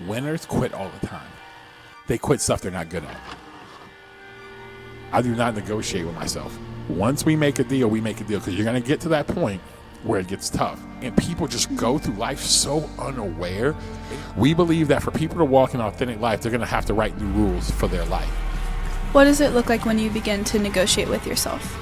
Winners quit all the time. They quit stuff they're not good at. I do not negotiate with myself. Once we make a deal, we make a deal, because you're going to get to that point where it gets tough. And people just go through life so unaware. We believe that for people to walk an authentic life, they're going to have to write new rules for their life. What does it look like when you begin to negotiate with yourself?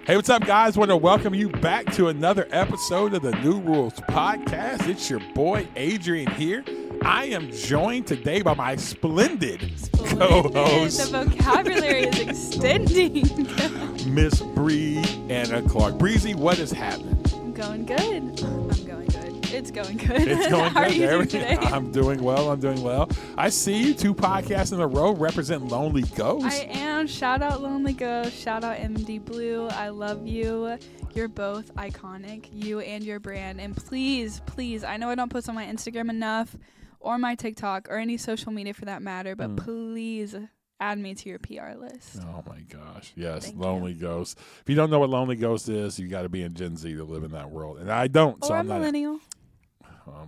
Hey, what's up, guys? I want to welcome you back to another episode of the New Rules Podcast. It's your boy, Adrian, here. I am joined today by my splendid co-host. The vocabulary is extending. Miss Bree Anna Clark. Breezy, what is happening? I'm going good. I'm going good. It's going good. It's going How good. are you doing today? I'm doing well. I see you 2 podcasts in a row represent Lonely Ghost. I am. Shout out Lonely Ghost. Shout out MD Blue. I love you. You're both iconic, you and your brand. And please, I know I don't post on my Instagram enough or my TikTok or any social media for that matter, but please add me to your PR list. Oh my gosh. Yes, Thank Lonely Ghost. If you don't know what Lonely Ghost is, you got to be in Gen Z to live in that world. And I don't. Or so a I'm not. millennial.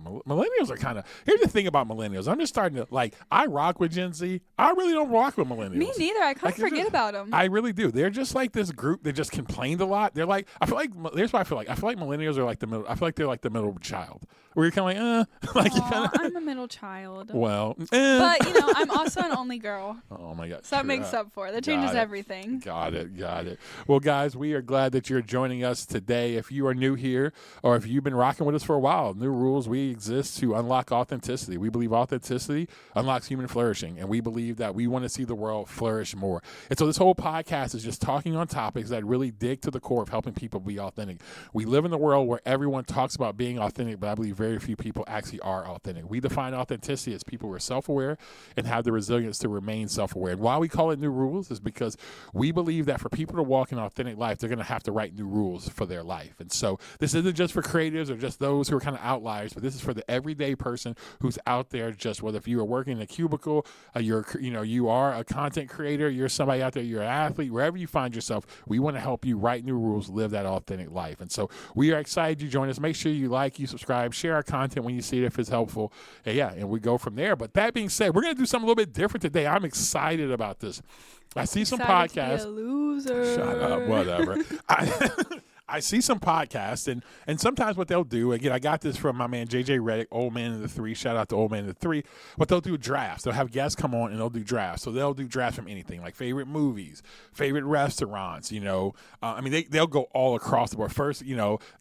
Millennials are kind of, here's the thing about millennials. I'm just starting to, I rock with Gen Z. I really don't rock with millennials. Me neither. I kind of forget about them. I really do. They're just like this group that just complained a lot. They're like, here's what I feel like. I feel like millennials are like the middle. I feel like they're like the middle child. Where you're kind of like, you kind of. I'm a middle child. Well. But, I'm also an only girl. Oh, my God. So that makes up for it. That changes everything. Got it. Well, guys, we are glad that you're joining us today. If you are new here or if you've been rocking with us for a while, New Rules, we exist to unlock authenticity. We believe authenticity unlocks human flourishing, and we believe that we want to see the world flourish more. And so this whole podcast is just talking on topics that really dig to the core of helping people be authentic. We live in a world where everyone talks about being authentic, but I believe very few people actually are authentic. We define authenticity as people who are self-aware and have the resilience to remain self-aware. And why we call it New Rules is because we believe that for people to walk an authentic life, they're going to have to write new rules for their life. And so this isn't just for creatives or just those who are kind of outliers, but this is for the everyday person who's out there. Just whether if you are working in a cubicle, you are a content creator, you're somebody out there, you're an athlete, wherever you find yourself, we want to help you write new rules, live that authentic life. And so we are excited you join us. Make sure you subscribe, share our content when you see it if it's helpful. And we go from there. But that being said, we're going to do something a little bit different today. I'm excited about this. I see some podcasts. To be a loser. Shut up, whatever. I see some podcasts, and sometimes what they'll do, again, I got this from my man JJ Redick, Old Man in the Three. Shout out to Old Man in the Three. But they'll do drafts. They'll have guests come on and they'll do drafts. So they'll do drafts from anything, like favorite movies, favorite restaurants. They'll go all across the board. First,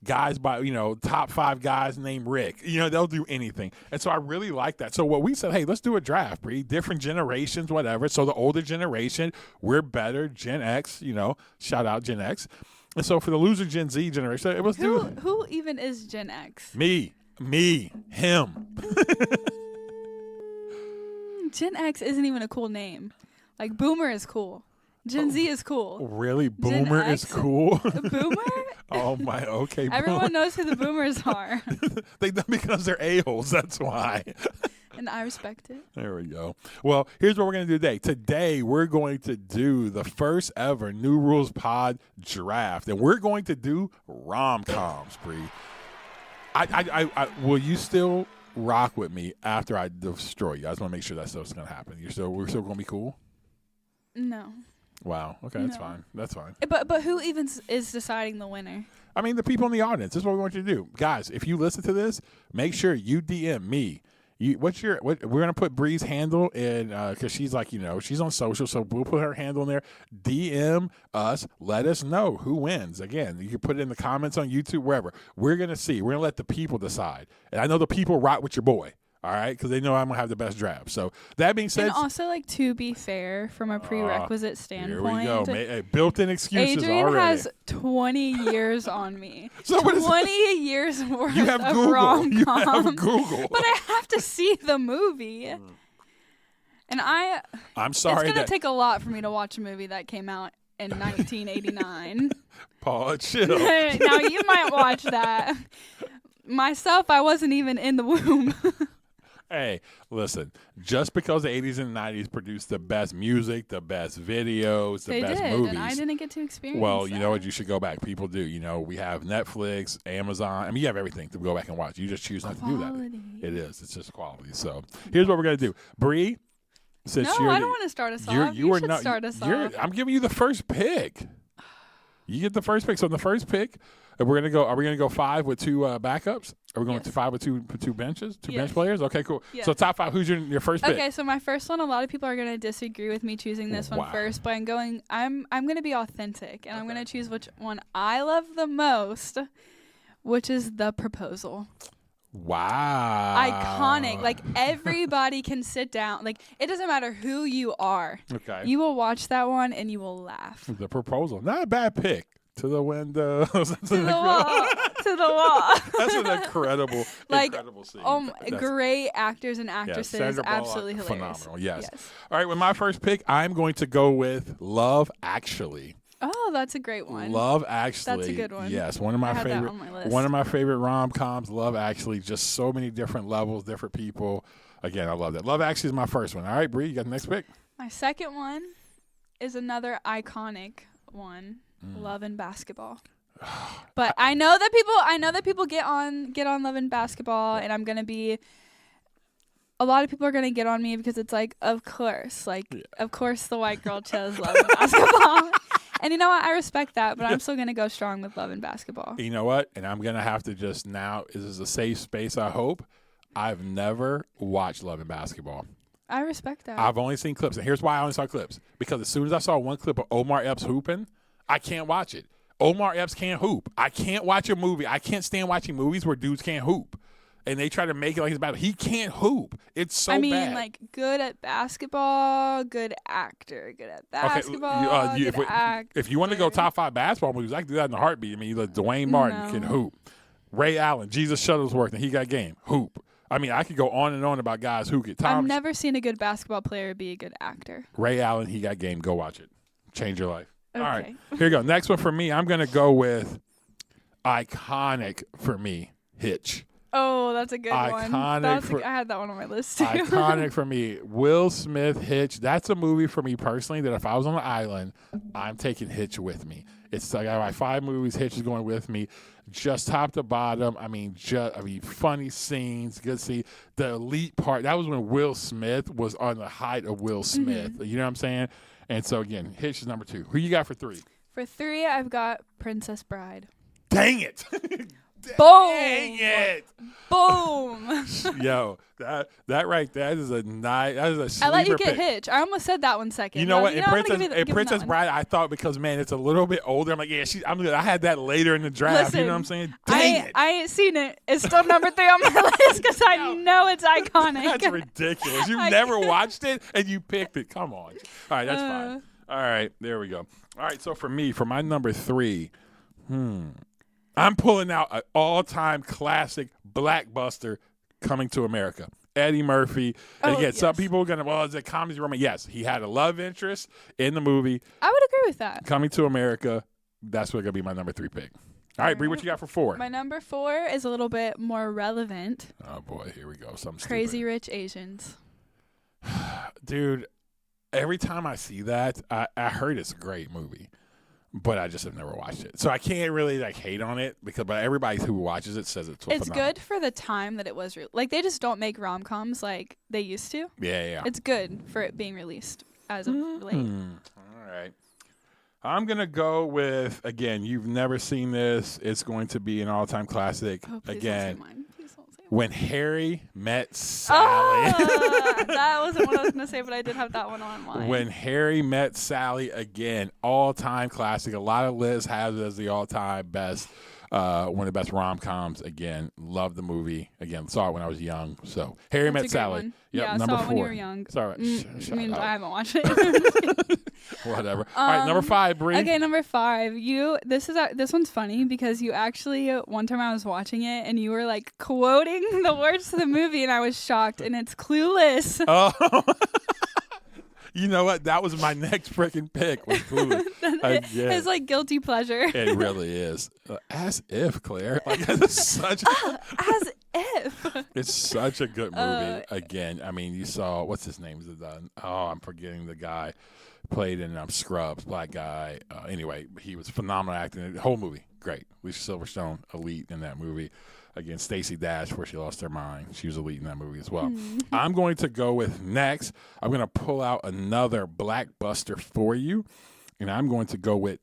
guys by top 5 guys named Rick. They'll do anything. And so I really like that. So what we said, hey, let's do a draft, Bree. Different generations, whatever. So the older generation, we're better. Gen X, shout out Gen X. And so for the loser Gen Z generation, it was who even is Gen X? Me, him. Gen X isn't even a cool name. Like Boomer is cool. Gen Z is cool. Really? Boomer is cool? Boomer? Oh my, okay. Everyone knows who the boomers are. Because they're a-holes, that's why. And I respect it. There we go. Well, here's what we're going to do today. Today, we're going to do the first ever New Rules Pod draft. And we're going to do rom-coms, Bree. Will you still rock with me after I destroy you? I just want to make sure that's what's going to happen. We're still going to be cool? No. Wow. Okay, that's fine. But who even is deciding the winner? I mean, the people in the audience. This is what we want you to do. Guys, if you listen to this, make sure you DM me. We're gonna put Bree's handle in because she's she's on social, so we'll put her handle in there. DM us, let us know who wins. Again, you can put it in the comments on YouTube, wherever. We're gonna see. We're gonna let the people decide, and I know the people rock with your boy. All right, because they know I'm gonna have the best draft. So that being said, and also to be fair, from a prerequisite standpoint, here we go. Built-in excuses Adrian already. has 20 years on me. So 20 years worth you have of Google. rom-com. You have Google. But I have to see the movie. And I'm sorry. It's going to take a lot for me to watch a movie that came out in 1989. Paul, chill. Now, you might watch that. Myself, I wasn't even in the womb. Hey, listen, just because the 80s and 90s produced the best music, the best videos, the They best did, movies. and I didn't get to experience Well, you know what? that. You should go back. People do. We have Netflix, Amazon. I mean, you have everything to go back and watch. You just choose not to do that. Quality. It is. It's just quality. So here's what we're going to do. Bree, since No, you're I the- don't want to start us you're, off. you You are should not, start us you're, off. I'm giving you the first pick. You get the first pick. So in the first pick, we're gonna go. Are we gonna go 5 with 2 backups? Are we going Yes. to 5 with two benches, two bench Yes. players? Okay, cool. Yes. So top 5. Who's your first pick? Okay, so my first one, a lot of people are gonna disagree with me choosing this one Wow. first, but I'm gonna be authentic, and I'm gonna choose which one I love the most, which is The Proposal. Wow. Iconic. Like everybody can sit down. Like it doesn't matter who you are. Okay. You will watch that one and you will laugh. The Proposal. Not a bad pick. To the windows. To the wall. To the wall. That's an incredible, Like, incredible scene. That's- Great actors and yeah, actresses. Sandra Bullock, Absolutely hilarious. phenomenal. Yes. All right, with my first pick, I'm going to go with Love Actually. Oh, that's a great one. Love Actually. That's a good one. Yes, one of my I had that favorite. on my list. One of my favorite rom-coms. Love Actually. Just so many different levels, different people. Again, I love that. Love Actually is my first one. All right, Bree, you got the next pick. My second one is another iconic one. Love and Basketball. But I know that people get on Love and Basketball, and I'm gonna be. A lot of people are gonna get on me because it's like, of course, of course, the white girl chose Love and Basketball, and you know what? I respect that, but I'm still gonna go strong with Love and Basketball. You know what? And I'm gonna have to just now. This is a safe space. I hope. I've never watched Love and Basketball. I respect that. I've only seen clips, and here's why I only saw clips. Because as soon as I saw one clip of Omar Epps hooping, I can't watch it. Omar Epps can't hoop. I can't watch a movie. I can't stand watching movies where dudes can't hoop. And they try to make it like it's about he can't hoop. It's so I mean, bad. like good at basketball, good actor, good at basketball, good actor. if you want to go top 5 basketball movies, I can do that in a heartbeat. I mean, like Dwayne Martin No. can hoop. Ray Allen, Jesus Shuttlesworth, and he got game. Hoop. I mean, I could go on and on about guys who get I've never seen a good basketball player be a good actor. Ray Allen, he got game. Go watch it. Change your life. Okay. All right. Here you go. Next one for me, I'm going to go with iconic for me, Hitch. Oh, that's a good one. Iconic I had that one on my list too. Iconic for me. Will Smith, Hitch. That's a movie for me personally that if I was on an island, I'm taking Hitch with me. It's like I got my 5 movies, Hitch is going with me. Just top to bottom. I mean, funny scenes, good scene. The elite part, that was when Will Smith was on the height of Will Smith. You know what I'm saying? And so, again, Hitch is number 2. Who you got for 3? For 3, I've got Princess Bride. Dang it. Boom! Dang it. Boom! Yo, that right there is a nice, that is a sleeper I let you get pick. Hitch. I almost said that one second. You know what? I'm In gonna Princess, give him Princess that one. Bride, I thought because, man, it's a little bit older. I'm like, yeah, I had that later in the draft. You know what I'm saying? Dang it. I ain't seen it. It's still number 3 on my list because I know it's iconic. That's ridiculous. You I never can't. watched it and you picked it. Come on. All right, that's fine. All right, there we go. All right, so for me, for my number 3, I'm pulling out an all-time classic blockbuster, Coming to America. Eddie Murphy. And Oh, again, some yes. people are going to, well, is it comedy romance? Yes, he had a love interest in the movie. I would agree with that. Coming to America. That's what going to be my number 3 pick. All right, Bree, what you got for 4? My number 4 is a little bit more relevant. Oh, boy, here we go. Something Crazy stupid. Rich Asians. Dude, every time I see that, I heard it's a great movie, but I just have never watched it. So I can't really hate on it but everybody who watches it says it's phenomenal. Good for the time that it was. Like they just don't make rom-coms like they used to. Yeah. It's good for it being released as of late. All right. I'm going to go with, again, you've never seen this. It's going to be an all-time classic. Oh, please Again, don't say mine. Please don't say mine. When Harry Met Sally. That wasn't what I was going to say, but I did have that one on mine. When Harry Met Sally, again, all-time classic. A lot of lists has it as the all-time best, one of the best rom-coms. Again, love the movie. Again, saw it when I was young. So Harry That's a Met great Sally. one. Yep, Yeah, number saw it 4. when you were young. Sorry. I mean, I haven't watched it. Whatever. All right, number 5, Bree. Okay, number 5. This one's funny because you actually one time I was watching it and you were like quoting the words to the movie and I was shocked, and it's Clueless. Oh. You know what? That was my next freaking pick. Was Clueless. Again. It's like guilty pleasure. It really is. As if, Claire. Like, that's such. As if? It's such a good movie. Again, I mean, you saw what's his name? I'm forgetting the guy played in Scrubs, black guy. Anyway, he was phenomenal acting. The whole movie, great. Alicia Silverstone, elite in that movie. Again, Stacey Dash, before she lost her mind, she was elite in that movie as well. I'm going to go with next. I'm going to pull out another blockbuster for you, and I'm going to go with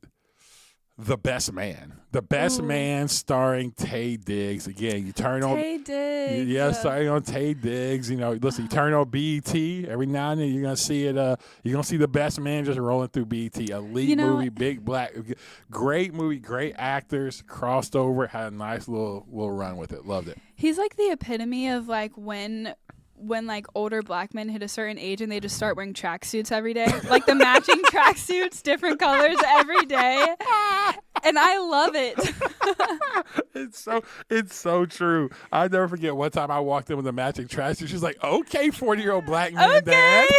The Best Man. The Best Man, starring Taye Diggs. Again, you turn on Taye Diggs. Yeah, starting on Taye Diggs. You know, listen, you turn on BET every now and then. You're gonna see it. You're gonna see The Best Man just rolling through BET. Elite movie, big black, great movie, great actors. Crossed over, had a nice little run with it. Loved it. He's like the epitome of like when like older black men hit a certain age and they just start wearing tracksuits every day, like the matching tracksuits, different colors every day, and I love it. It's so true. I never forget one time I walked in with a matching tracksuit. She's like, "Okay, 40-year-old black man, dad."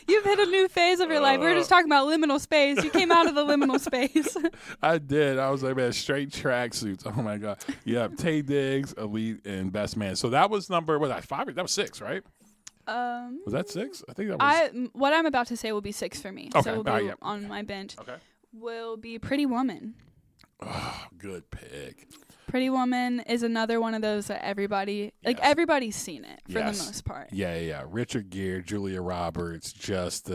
You've hit a new phase of your life. We were just talking about liminal space. You came out of the liminal space. I did. I was like, man, straight tracksuits. Oh my god. Yeah, Taye Diggs, elite, and Best Man. So that was number 5? That was 6, right? Was that 6? I think that was. What I'm about to say will be 6 for me. Okay. So we'll go on my bench. Okay. Will be Pretty Woman. Oh, good pick. Pretty Woman is another one of those that everybody's seen it for the most part. Yeah. Richard Gere, Julia Roberts, just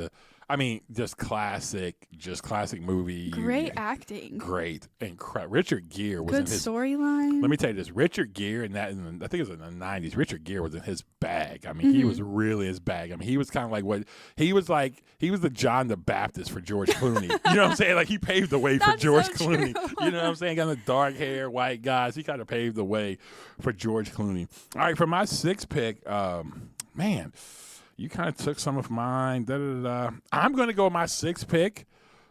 classic movie. Great acting. Great. Incredible. Richard Gere was good in his storyline. Let me tell you this. Richard Gere, I think it was in the 90s, Richard Gere was in his bag. I mean, he was really his bag. I mean, he was kind of like he was the John the Baptist for George Clooney. You know what I'm saying? Like, he paved the way for George Clooney. You know what I'm saying? Got the dark hair, white guys. He kind of paved the way for George Clooney. All right, for my 6th pick, man, you kind of took some of mine. I'm going to go with my 6th pick.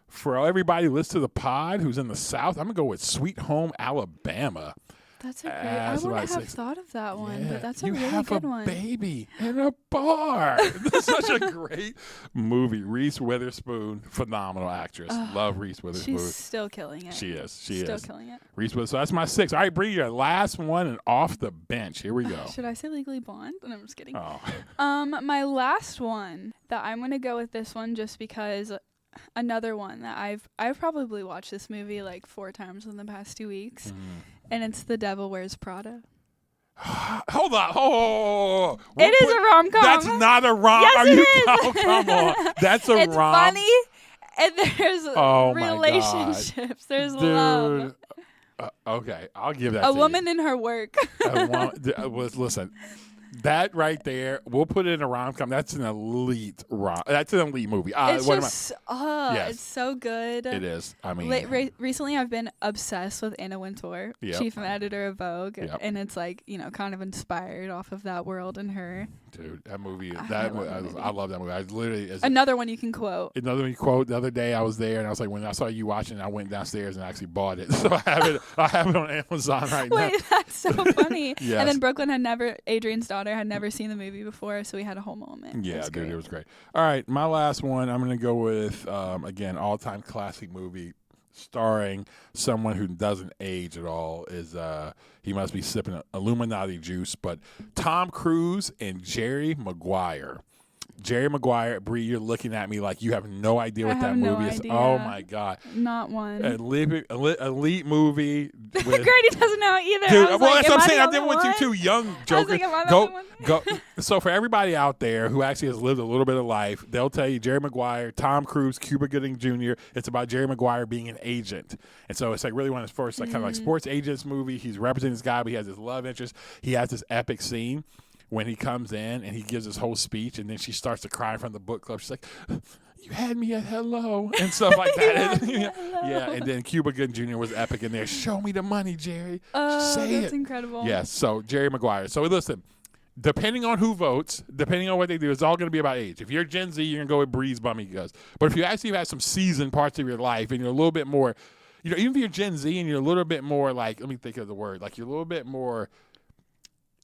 For everybody who listens to the pod who's in the South, I'm going to go with Sweet Home Alabama. That's a great. I wouldn't have thought of that one, but that's a really good one. You have a baby in a bar. That's such a great movie. Reese Witherspoon, phenomenal actress. Love Reese Witherspoon. She's still killing it. She is. Still killing it. Reese Witherspoon. So that's my 6. All right, Bree, your last one and off the bench. Here we go. Should I say Legally Blonde? No, I'm just kidding. Oh. My last one that I'm gonna go with this one just because. Another one that I've probably watched this movie like 4 times in the past 2 weeks, and it's The Devil Wears Prada. Hold on. Oh, it is a rom-com. That's not a rom. Yes, it is. Oh, come on. That's a it's rom. It's funny, and there's relationships. There's love. Okay, I'll give that a to woman you. in her work. Listen. That right there, we'll put it in a rom-com. That's an elite That's an elite movie. It's so good. It is. I mean, recently I've been obsessed with Anna Wintour, chief editor of Vogue, and it's like kind of inspired off of that world and her. Dude, that movie. I love that movie. I literally another one you can quote. Another one you quote. The other day I was there and I was like, when I saw you watching, I went downstairs and actually bought it. So I have it on Amazon right now. Wait, that's so funny. Yes. And then Adrian's daughter had never seen the movie before, so we had a whole moment. Yeah, dude, it was great. All right, my last one. I'm gonna go with again, all-time classic movie. Starring someone who doesn't age at all is he must be sipping Illuminati juice, but Tom Cruise and Jerry Maguire. Jerry Maguire, Bree, you're looking at me like you have no idea what that movie is. Oh my god, not one. Elite movie. Grady doesn't know either. Dude, that's what I'm saying. I'm dealing with you too young, Joker. Go. So for everybody out there who actually has lived a little bit of life, they'll tell you Jerry Maguire, Tom Cruise, Cuba Gooding Jr. It's about Jerry Maguire being an agent, and so it's like really one of his first kind of like sports agents movie. He's representing this guy, but he has his love interest. He has this epic scene when he comes in and he gives his whole speech, and then she starts to cry in front of the book club. She's like, "You had me at hello," and stuff like that. Yeah, and then Cuba Gooding Jr. was epic in there. Show me the money, Jerry. Say that's incredible. Yes, so Jerry Maguire. So listen, depending on who votes, depending on what they do, it's all going to be about age. If you're Gen Z, you're going to go with Breeze Bummy Guts. But if you actually have some seasoned parts of your life and you're a little bit more, even if you're Gen Z and you're a little bit more like, let me think of the word, like you're a little bit more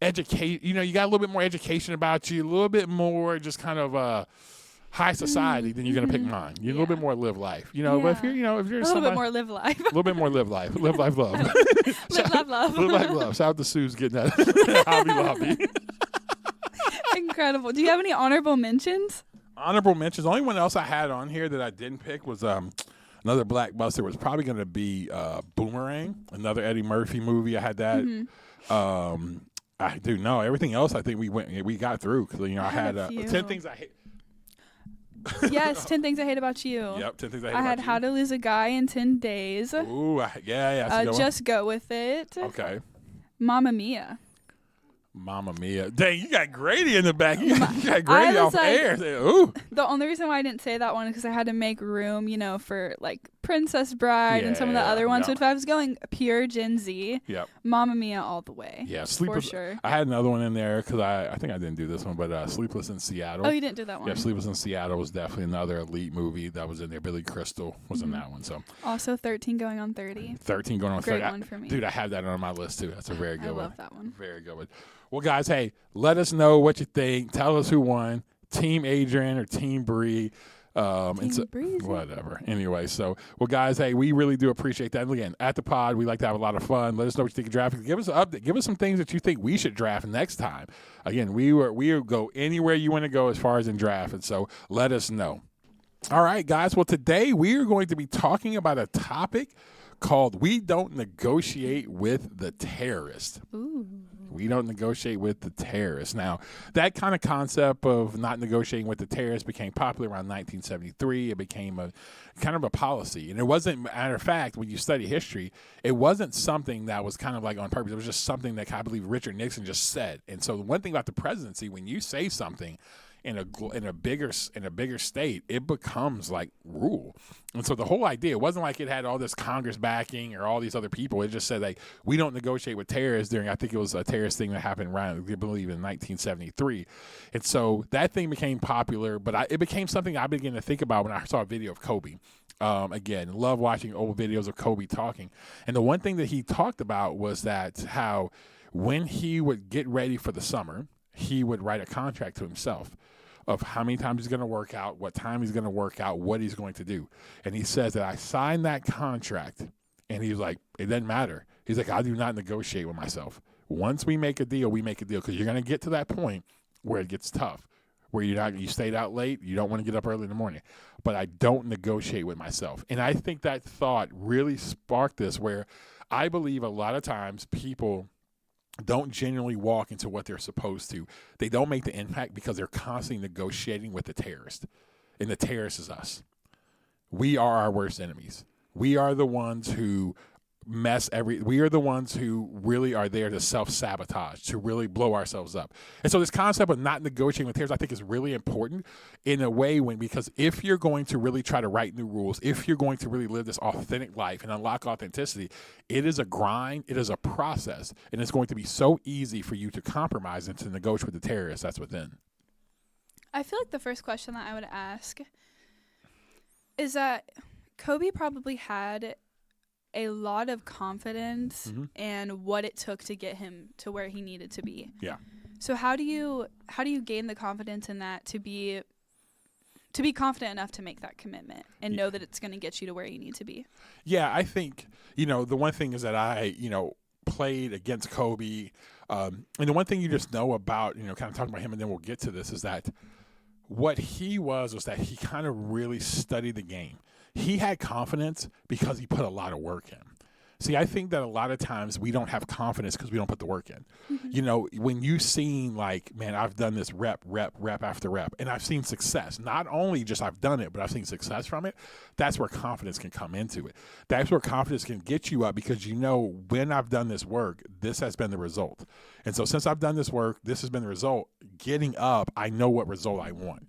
educate, you got a little bit more education about you, a little bit more just kind of high society, then you're going to pick mine. You're a little bit more live life, you know. But if you're, you know, if you're a little bit more live life, a little bit more live life, love. live love. Live life, love. Shout out to Sue's getting that Hobby Lobby. Incredible. Do you have any honorable mentions? Honorable mentions. The only one else I had on here that I didn't pick was another blockbuster. Was probably going to be Boomerang, another Eddie Murphy movie. I had that. I do know everything else. I think we got through because you know I had 10 things I hate. Yes, 10 things I hate about you. Yep, 10 things I hate I about had you. How to Lose a Guy in 10 Days. Ooh, yeah. Just Go With It. Okay. Mamma Mia. Mamma Mia. Dang, you got Grady in the back. You got Grady off like, air. Ooh. The only reason why I didn't say that one is because I had to make room, you know, for like Princess Bride and some of the other ones. So if I was going pure Gen Z, Mamma Mia all the way. Yeah, for sure. I had another one in there because I think I didn't do this one, but Sleepless in Seattle. Oh, you didn't do that one? Yeah, Sleepless in Seattle was definitely another elite movie that was in there. Billy Crystal was in that one. So also 13 going on 30. 13 going on 30. Great one for me. Dude, I have that on my list too. That's a very good one. I love that one. Very good one. Well, guys, hey, let us know what you think. Tell us who won, Team Adrian or Team Bree. Whatever. Anyway, so, well, guys, hey, we really do appreciate that. And again, at the pod, we like to have a lot of fun. Let us know what you think of drafting. Give us an update. Give us some things that you think we should draft next time. Again, we will go anywhere you want to go as far as in draft. And so let us know. All right, guys. Well, today we are going to be talking about a topic called We Don't Negotiate with the Terrorist. Ooh. We don't negotiate with the terrorists. Now, that kind of concept of not negotiating with the terrorists became popular around 1973. It became a kind of a policy. And it wasn't, matter of fact, when you study history, it wasn't something that was kind of like on purpose. It was just something that I believe Richard Nixon just said. And so the one thing about the presidency, when you say something in a bigger state, it becomes like rule. And so the whole idea, it wasn't like it had all this Congress backing or all these other people. It just said like, we don't negotiate with terrorists during, I think it was a terrorist thing that happened around, I believe in 1973. And so that thing became popular, but it became something I began to think about when I saw a video of Kobe. Again, love watching old videos of Kobe talking. And the one thing that he talked about was that how when he would get ready for the summer, he would write a contract to himself of how many times he's going to work out, what time he's going to work out, what he's going to do. And he says that I signed that contract, and he's like, it doesn't matter. He's like, I do not negotiate with myself. Once we make a deal, we make a deal, because you're going to get to that point where it gets tough, where you stayed out late, you don't want to get up early in the morning. But I don't negotiate with myself. And I think that thought really sparked this, where I believe a lot of times people don't genuinely walk into what they're supposed to. They don't make the impact because they're constantly negotiating with the terrorist. And the terrorist is us. We are our worst enemies. We are the ones who we are the ones who really are there to self-sabotage, to really blow ourselves up. And so this concept of not negotiating with terrorists, I think, is really important in a way because if you're going to really try to write new rules, if you're going to really live this authentic life and unlock authenticity, it is a grind, it is a process, and it's going to be so easy for you to compromise and to negotiate with the terrorists that's within. I feel like the first question that I would ask is that Kobe probably had a lot of confidence in what it took to get him to where he needed to be. Yeah. So how do you gain the confidence in that to be confident enough to make that commitment and know that it's going to get you to where you need to be? Yeah, I think, the one thing is that I, played against Kobe. And the one thing you just know about, kind of talking about him, and then we'll get to this, is that what he was that he kind of really studied the game. He had confidence because he put a lot of work in. See, I think that a lot of times we don't have confidence because we don't put the work in. When you've seen like, man, I've done this rep after rep, and I've seen success. Not only just I've done it, but I've seen success from it. That's where confidence can come into it. That's where confidence can get you up, because when I've done this work, this has been the result. And so since I've done this work, this has been the result. Getting up, I know what result I want.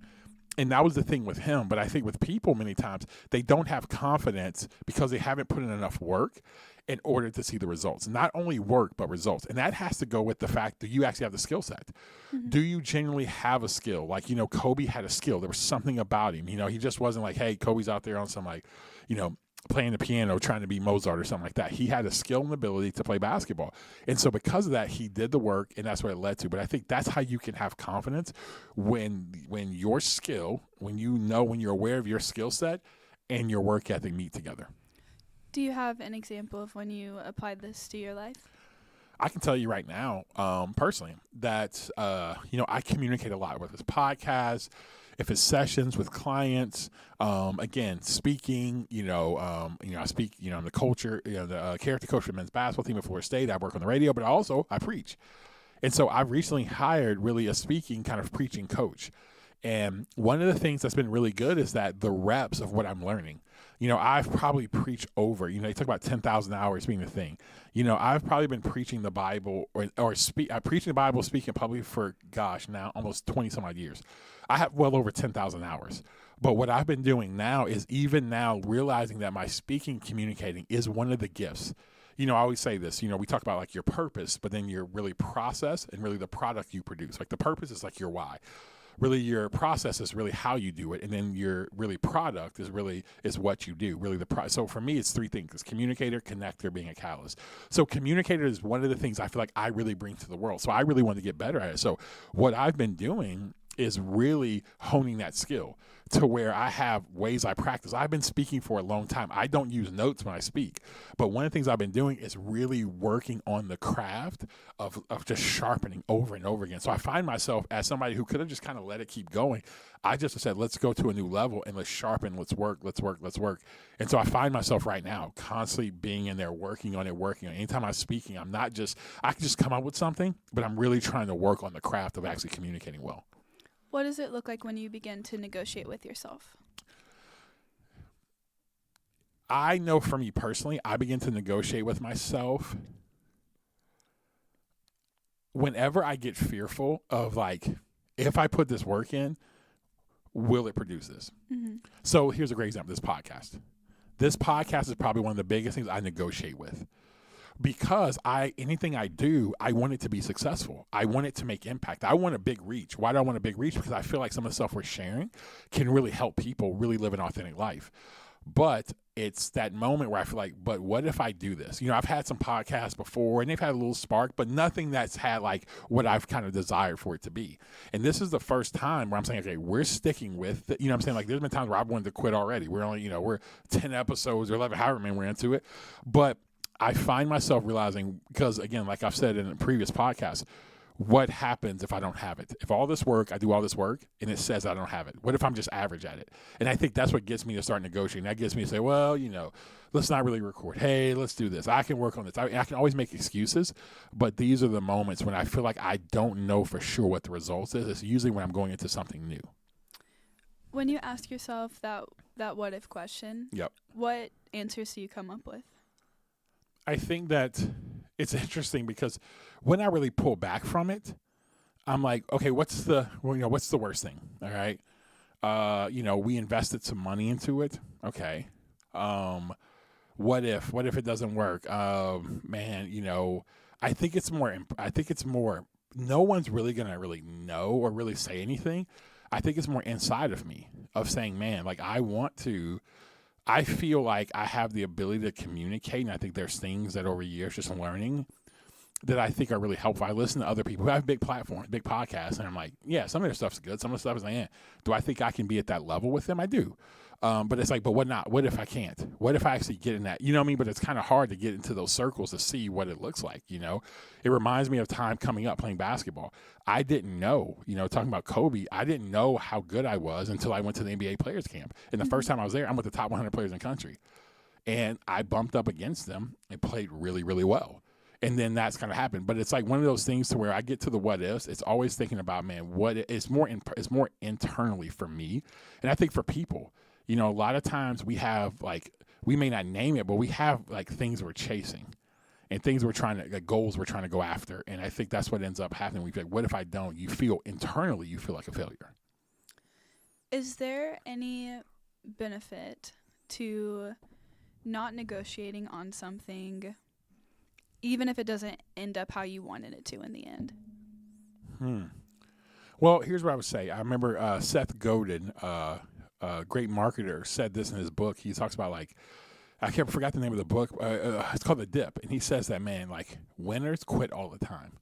And that was the thing with him. But I think with people, many times, they don't have confidence because they haven't put in enough work in order to see the results. Not only work, but results. And that has to go with the fact that you actually have the skill set. Do you genuinely have a skill? Like, Kobe had a skill. There was something about him. He just wasn't like, hey, Kobe's out there on some playing the piano, trying to be Mozart or something like that. He had a skill and ability to play basketball. And so because of that, he did the work, and that's what it led to. But I think that's how you can have confidence when your skill, when you're aware of your skill set and your work ethic meet together. Do you have an example of when you applied this to your life? I can tell you right now, personally, that, I communicate a lot with this podcast, if it's sessions with clients, again, speaking, I speak, I'm the culture, the character coach for the men's basketball team at Florida State. I work on the radio, but also I preach. And so I've recently hired really a speaking kind of preaching coach. And one of the things that's been really good is that the reps of what I'm learning. I've probably preached over, they talk about 10,000 hours being the thing. I've probably been preaching the Bible preaching the Bible, speaking publicly for, now almost 20 some odd years. I have well over 10,000 hours. But what I've been doing now is even now realizing that my speaking, communicating is one of the gifts. I always say this, we talk about like your purpose, but then your really process and really the product you produce. Like the purpose is like your why. Really, your process is really how you do it, and then your really product is what you do. Really, so for me, it's three things: it's communicator, connector, being a catalyst. So communicator is one of the things I feel like I really bring to the world. So I really want to get better at it. So what I've been doing is really honing that skill to where I have ways I practice. I've been speaking for a long time. I don't use notes when I speak, but one of the things I've been doing is really working on the craft of just sharpening over and over again. So I find myself as somebody who could have just kind of let it keep going. I just said, let's go to a new level and let's sharpen, let's work. And so I find myself right now constantly being in there, working on it. Anytime I'm speaking, I can just come up with something, but I'm really trying to work on the craft of actually communicating well. What does it look like when you begin to negotiate with yourself? I know for me personally, I begin to negotiate with myself whenever I get fearful of like, if I put this work in, will it produce this? Mm-hmm. So here's a great example, this podcast. This podcast is probably one of the biggest things I negotiate with. Because anything I do, I want it to be successful. I want it to make impact. I want a big reach. Why do I want a big reach? Because I feel like some of the stuff we're sharing can really help people really live an authentic life. But it's that moment where I feel like, but what if I do this? I've had some podcasts before and they've had a little spark, but nothing that's had like what I've kind of desired for it to be. And this is the first time where I'm saying, okay, we're sticking with it. I'm saying, like, there's been times where I've wanted to quit already. We're only, we're 10 episodes or 11, however many we're into it. But I find myself realizing, because again, like I've said in a previous podcast, what happens if I don't have it? If all this work, I do all this work, and it says I don't have it. What if I'm just average at it? And I think that's what gets me to start negotiating. That gets me to say, well, let's not really record. Hey, let's do this. I can work on this. I can always make excuses, but these are the moments when I feel like I don't know for sure what the results is. It's usually when I'm going into something new. When you ask yourself that what if question, yep, what answers do you come up with? I think that it's interesting because when I really pull back from it, I'm like, okay, what's the worst thing? All right. We invested some money into it. Okay. What if it doesn't work? Man, I think it's more, no one's really going to really know or really say anything. I think it's more inside of me of saying, man, like I feel like I have the ability to communicate, and I think there's things that over years just learning that I think are really helpful. I listen to other people who have big platforms, big podcasts, and I'm like, yeah, some of their stuff's good. Some of the stuff is like, do I think I can be at that level with them? I do. But it's like, but what not? What if I can't? What if I actually get in that? You know what I mean? But it's kind of hard to get into those circles to see what it looks like, It reminds me of time coming up playing basketball. I didn't know, talking about Kobe, I didn't know how good I was until I went to the NBA players camp. And the first time I was there, I'm with the top 100 players in the country. And I bumped up against them and played really, really well. And then that's kind of happened. But it's like one of those things to where I get to the what ifs. It's always thinking about, man, it's more internally for me. And I think for people, a lot of times we have we may not name it, but we have things we're chasing and things we're trying to, goals we're trying to go after. And I think that's what ends up happening. We feel like, what if I don't? You feel like a failure. Is there any benefit to not negotiating on something, even if it doesn't end up how you wanted it to in the end? Well, here's what I would say. I remember Seth Godin, great marketer, said this in his book. He talks about I can't forgot the name of the book. It's called The Dip, and he says that, man, like, winners quit all the time.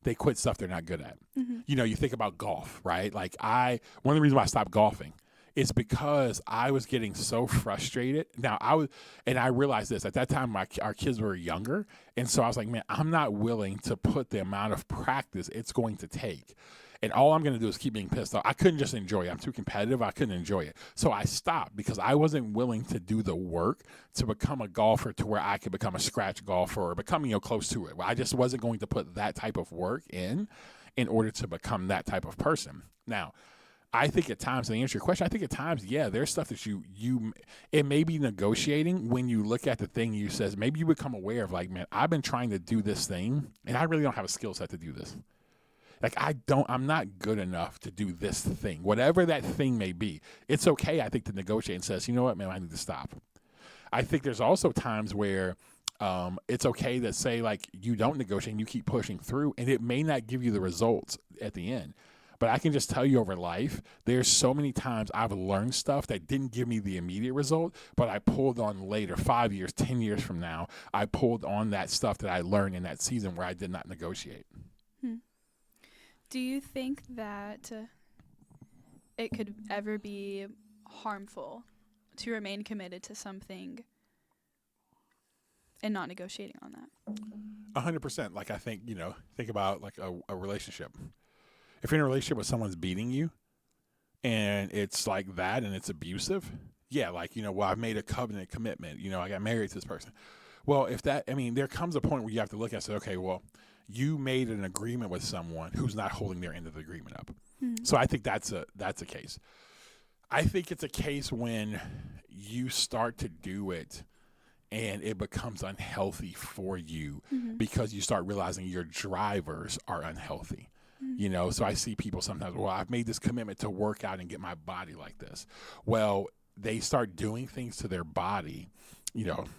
They quit stuff they're not good at. Mm-hmm. You know, you think about golf, right? Like, one of the reasons why I stopped golfing is because I was getting so frustrated. Now, I realized this at that time. Our kids were younger, and so I was like, man, I'm not willing to put the amount of practice it's going to take. And all I'm going to do is keep being pissed off. I couldn't just enjoy it. I'm too competitive. I couldn't enjoy it. So I stopped because I wasn't willing to do the work to become a golfer to where I could become a scratch golfer or become, close to it. I just wasn't going to put that type of work in order to become that type of person. Now, I think at times, to answer your question, I think at times, yeah, there's stuff that it may be negotiating when you look at the thing you says, maybe you become aware of like, man, I've been trying to do this thing and I really don't have a skill set to do this. Like, I'm not good enough to do this thing, whatever that thing may be. It's okay, I think, to negotiate and says, you know what, man, I need to stop. I think there's also times where it's okay to say, like, you don't negotiate and you keep pushing through, and it may not give you the results at the end. But I can just tell you over life, there's so many times I've learned stuff that didn't give me the immediate result, but I pulled on later, 5 years, 10 years from now, I pulled on that stuff that I learned in that season where I did not negotiate. Do you think that it could ever be harmful to remain committed to something and not negotiating on that? 100%. Like, I think, think about like a relationship. If you're in a relationship with someone's beating you and it's like that and it's abusive, yeah, like, well, I've made a covenant commitment, I got married to this person. Well, there comes a point where you have to look at and say, okay, well, you made an agreement with someone who's not holding their end of the agreement up. Mm-hmm. So I think that's a case. I think it's a case when you start to do it and it becomes unhealthy for you because you start realizing your drivers are unhealthy. Mm-hmm. So I see people sometimes, well, I've made this commitment to work out and get my body like this. Well, they start doing things to their body.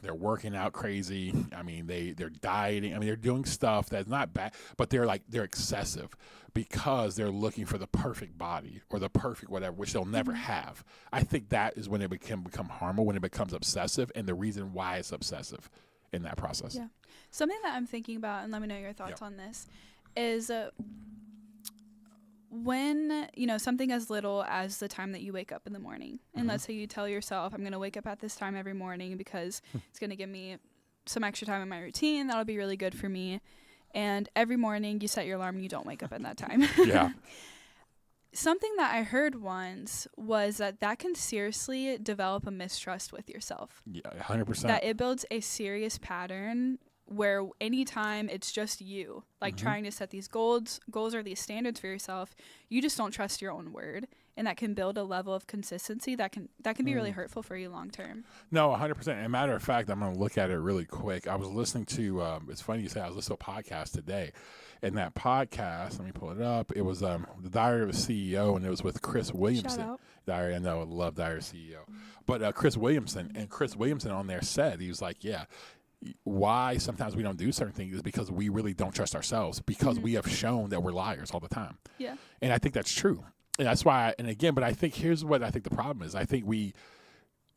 They're working out crazy. They're dieting. They're doing stuff that's not bad, but they're excessive because they're looking for the perfect body or the perfect whatever, which they'll never have. I think that is when it can become harmful, when it becomes obsessive, and the reason why it's obsessive in that process. Yeah. Something that I'm thinking about, and let me know your thoughts on this, is when, something as little as the time that you wake up in the morning, and let's say you tell yourself, I'm going to wake up at this time every morning because it's going to give me some extra time in my routine. That'll be really good for me. And every morning you set your alarm and you don't wake up at that time. Yeah. Something that I heard once was that can seriously develop a mistrust with yourself. Yeah, 100%. That it builds a serious pattern where anytime it's just you, like trying to set these goals or these standards for yourself, you just don't trust your own word. And that can build a level of consistency that can be really hurtful for you long term. No, 100%. As a matter of fact, I'm going to look at it really quick. I was listening to, it's funny you say, I was listening to a podcast today. And that podcast, let me pull it up. It was The Diary of a CEO, and it was with Chris Williamson. Shout out. Diary, I know, I love Diary of a CEO. But Chris Williamson on there said, he was like, yeah, why sometimes we don't do certain things is because we really don't trust ourselves, because we have shown that we're liars all the time. Yeah. And I think that's true. And that's why, but I think here's what I think the problem is. I think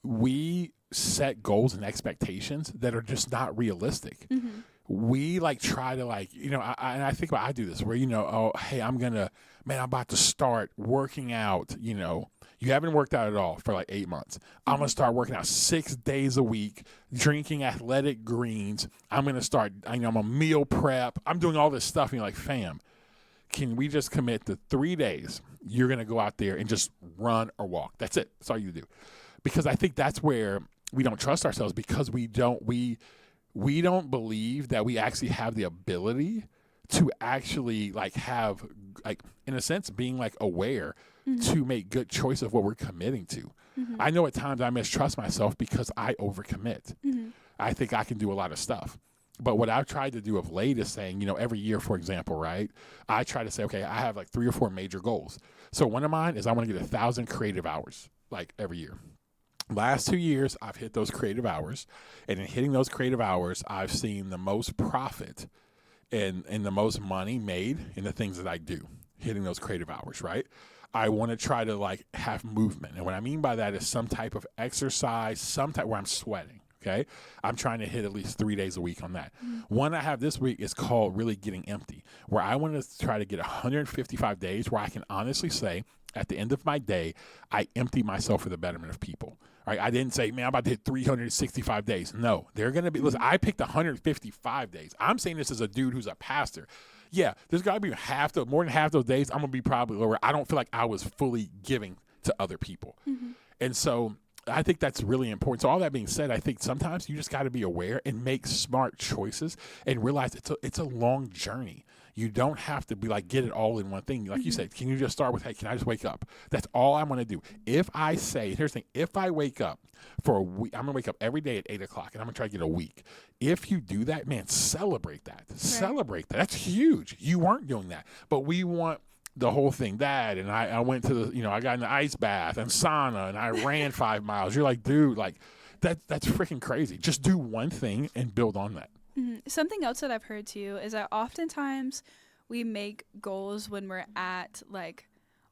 we set goals and expectations that are just not realistic. Mm-hmm. We try to and I think I do this where, oh, hey, I'm about to start working out, you haven't worked out at all for 8 months. I'm going to start working out 6 days a week, drinking athletic greens. I'm going to start, I'm a meal prep. I'm doing all this stuff. And you're like, fam, can we just commit to 3 days? You're going to go out there and just run or walk. That's it. That's all you do. Because I think that's where we don't trust ourselves, because we don't believe that we actually have the ability to actually have, in a sense, being aware to make good choice of what we're committing to. Mm-hmm. I know at times I mistrust myself because I overcommit. Mm-hmm. I think I can do a lot of stuff. But what I've tried to do of late is saying, every year, for example, right, I try to say, okay, I have 3 or 4 major goals. So one of mine is I want to get 1,000 creative hours, every year. Last 2 years, I've hit those creative hours. And in hitting those creative hours, I've seen the most profit and the most money made in the things that I do, hitting those creative hours, right? I want to try to have movement. And what I mean by that is some type of exercise, some type where I'm sweating. Okay. I'm trying to hit at least 3 days a week on that. One I have this week is called Really Getting Empty, where I want to try to get 155 days where I can honestly say at the end of my day, I empty myself for the betterment of people. Right? I didn't say, man, I'm about to hit 365 days. No, they're going to be, listen, I picked 155 days. I'm saying this as a dude who's a pastor. Yeah, there's got to be more than half those days I'm going to be probably lower. I don't feel like I was fully giving to other people. And so I think that's really important. So all that being said, I think sometimes you just got to be aware and make smart choices and realize it's a long journey. You don't have to be like, get it all in one thing. Like you said, can you just start with, hey, can I just wake up? That's all I'm going to do. If I say, here's the thing, if I wake up for a week, I'm going to wake up every day at 8 o'clock and I'm going to try to get a week. If you do that, man, celebrate that. Right. Celebrate that. That's huge. You weren't doing that. But we want the whole thing, that, and I went to the, I got in the ice bath and sauna and I ran 5 miles. You're like, dude, like that's freaking crazy. Just do one thing and build on that. Something else that I've heard too is that oftentimes we make goals when we're at like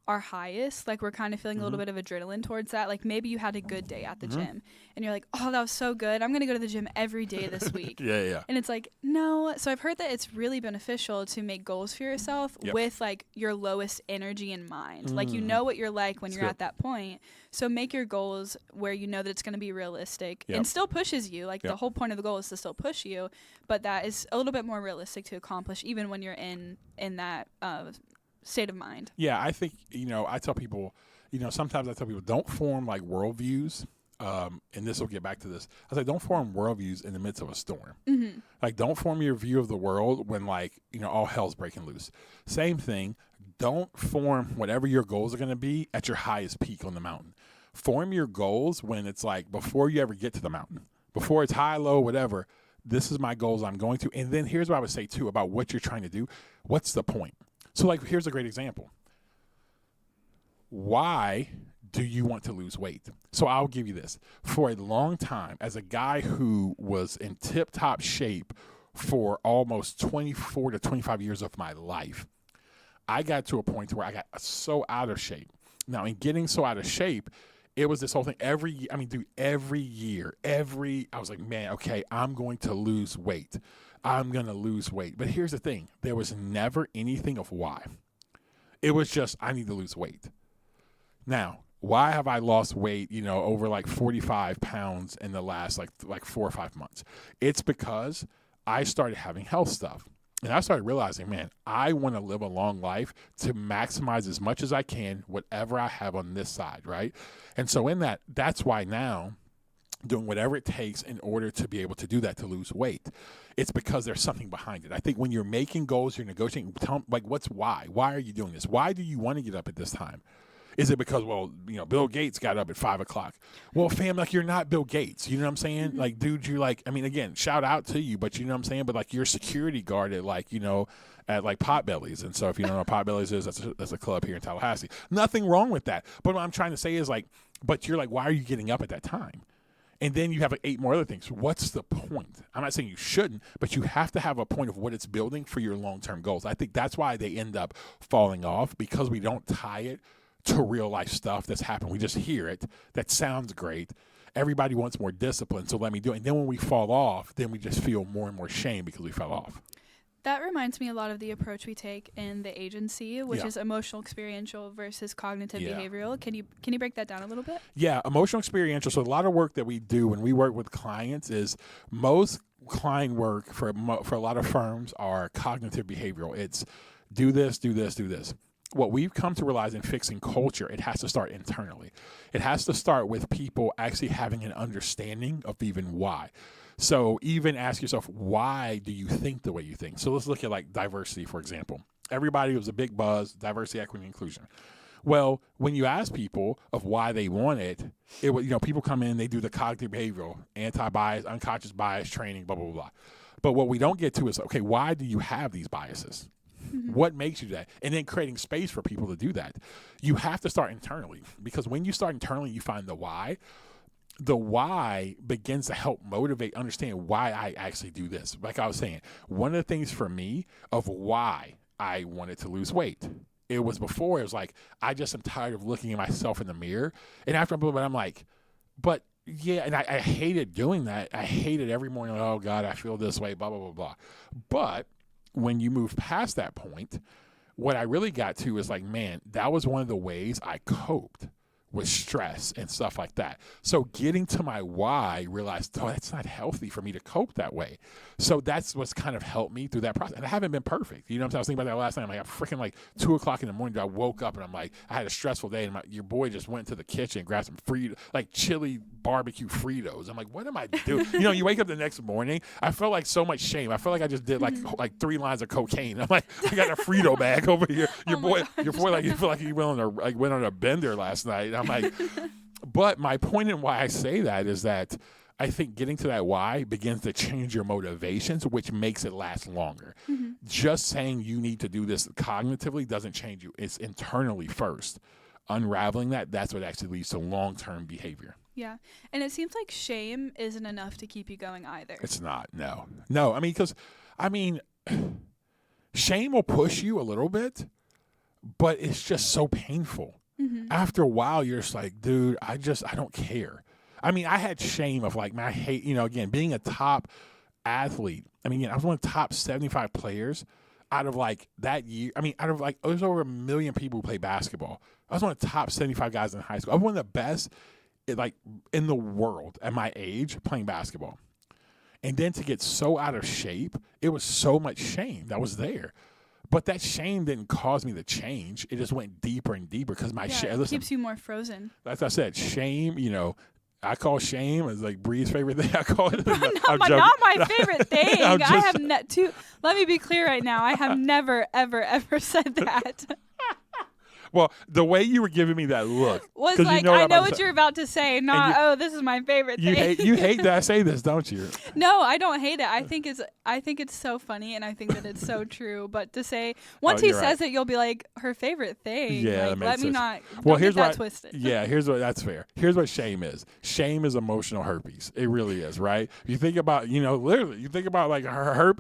our highest, like we're kind of feeling a little bit of adrenaline towards that. Like maybe you had a good day at the gym and you're like, oh, that was so good. I'm going to go to the gym every day this week. Yeah. And it's like, no. So I've heard that it's really beneficial to make goals for yourself with like your lowest energy in mind. Like you know what you're like when you're at that point. So make your goals where you know that it's going to be realistic and still pushes you. Like the whole point of the goal is to still push you, but that is a little bit more realistic to accomplish even when you're in that state of mind. Yeah, I think, I tell people, sometimes I tell people don't form like worldviews. And this will get back to this. I say, don't form worldviews in the midst of a storm. Like, don't form your view of the world when like, all hell's breaking loose. Same thing. Don't form whatever your goals are going to be at your highest peak on the mountain. Form your goals when it's like before you ever get to the mountain, before it's high, low, whatever. This is my goals I'm going to. And then here's what I would say too about what you're trying to do. What's the point? So, like, here's a great example. Why do you want to lose weight? So I'll give you this. For a long time, as a guy who was in tip-top shape for almost 24 to 25 years of my life, I got to a point where I got so out of shape. Now, in getting so out of shape, it was this whole thing. Every year, I was like, man, okay, I'm going to lose weight. I'm going to lose weight. But here's the thing. There was never anything of why. It was just, I need to lose weight. Now, why have I lost weight, over like 45 pounds in the last like 4 or 5 months? It's because I started having health stuff. And I started realizing, man, I want to live a long life to maximize as much as I can, whatever I have on this side, right? And so that's why now, doing whatever it takes in order to be able to do that, to lose weight. It's because there's something behind it. I think when you're making goals, you're negotiating, what's why? Why are you doing this? Why do you want to get up at this time? Is it because, Bill Gates got up at 5 o'clock? Well, fam, like, you're not Bill Gates. You know what I'm saying? Like, dude, you're like, again, shout out to you, but you know what I'm saying? But like, you're security guard at like, at like Potbellies. And so if you don't know what Potbellies is, that's a club here in Tallahassee. Nothing wrong with that. But what I'm trying to say is like, but you're like, why are you getting up at that time? And then you have like 8 more other things. What's the point? I'm not saying you shouldn't, but you have to have a point of what it's building for your long-term goals. I think that's why they end up falling off, because we don't tie it to real life stuff that's happened. We just hear it. That sounds great. Everybody wants more discipline, so let me do it. And then when we fall off, then we just feel more and more shame because we fell off. That reminds me a lot of the approach we take in the agency, which is emotional experiential versus cognitive behavioral. Can you break that down a little bit? Yeah, emotional experiential. So a lot of work that we do when we work with clients is most client work for a lot of firms are cognitive behavioral. It's do this, do this, do this. What we've come to realize in fixing culture, it has to start internally. It has to start with people actually having an understanding of even why. So even ask yourself, why do you think the way you think? So let's look at like diversity, for example. Everybody was a big buzz, diversity, equity, inclusion. Well, when you ask people of why they want it, people come in, they do the cognitive behavioral, anti-bias, unconscious bias training, blah, blah, blah, blah. But what we don't get to is, okay, why do you have these biases? What makes you do that? And then creating space for people to do that. You have to start internally, because when you start internally, you find the why. The why begins to help motivate, understand why I actually do this. Like I was saying, one of the things for me of why I wanted to lose weight, it was before, it was like, I just am tired of looking at myself in the mirror. And after a little bit, I'm like, but Yeah, and I hated doing that. I hated every morning, like, oh, God, I feel this way, blah, blah, blah, blah. But when you move past that point, what I really got to is like, man, that was one of the ways I coped with stress and stuff like that. So getting to my why, realized, oh, that's not healthy for me to cope that way. So that's what's kind of helped me through that process. And I haven't been perfect. You know what I'm saying? I was thinking about that last night. I'm like, freaking like 2 o'clock in the morning, I woke up and I'm like, I had a stressful day, and your boy just went to the kitchen and grabbed some like chili barbecue Fritos. I'm like, what am I doing? You wake up the next morning, I felt like so much shame. I felt like I just did like 3 lines of cocaine. I'm like, I got a Frito bag over here. Your boy, like, you feel like he went on a bender last night. I'm like, but my point in why I say that is that I think getting to that why begins to change your motivations, which makes it last longer. Mm-hmm. Just saying you need to do this cognitively doesn't change you. It's internally first. Unraveling that's what actually leads to long-term behavior. Yeah. And it seems like shame isn't enough to keep you going either. It's not. No. because shame will push you a little bit, but it's just so painful. Mm-hmm. After a while, you're just like, dude, I don't care. I had shame of like, man, I hate, again, being a top athlete. I was one of the top 75 players out of like that year. There's over 1 million people who play basketball. I was one of the top 75 guys in high school. I was one of the best in the world at my age playing basketball. And then to get so out of shape, it was so much shame that was there. But that shame didn't cause me to change. It just went deeper and deeper because my shame keeps you more frozen. As I said, shame, I call shame as like Bree's favorite thing. I call it. Not my favorite thing. Let me be clear right now. I have never, ever, ever said that. Well, the way you were giving me that look was like, I know what you're about to say. Not, this is my favorite thing. You hate that I say this, don't you? No, I don't hate it. I think it's so funny, and I think that it's so true. But to say once he says it, you'll be like her favorite thing. Yeah, like, let me not. Well, here's that twisted. Yeah, that's fair. Here's what shame is. Shame is emotional herpes. It really is, right? You think about, literally, you think about like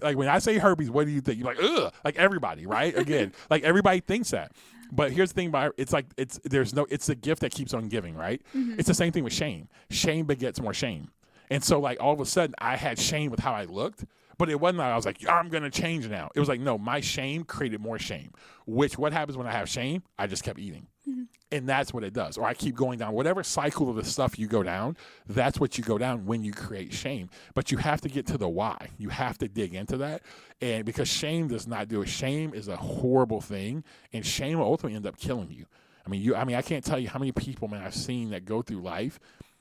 like when I say herpes, what do you think? You're like, ugh, like everybody, right? Again, like everybody thinks that. But here's the thing about it's the gift that keeps on giving, right? Mm-hmm. It's the same thing with shame. Shame begets more shame. And so like all of a sudden I had shame with how I looked, but it wasn't like I was like, I'm going to change now. It was like, no, my shame created more shame, what happens when I have shame? I just kept eating. Mm-hmm. And that's what it does. Or I keep going down. Whatever cycle of the stuff you go down, that's what you go down when you create shame. But you have to get to the why. You have to dig into that. And because shame does not do it. Shame is a horrible thing. And shame will ultimately end up killing you. I can't tell you how many people, man, I've seen that go through life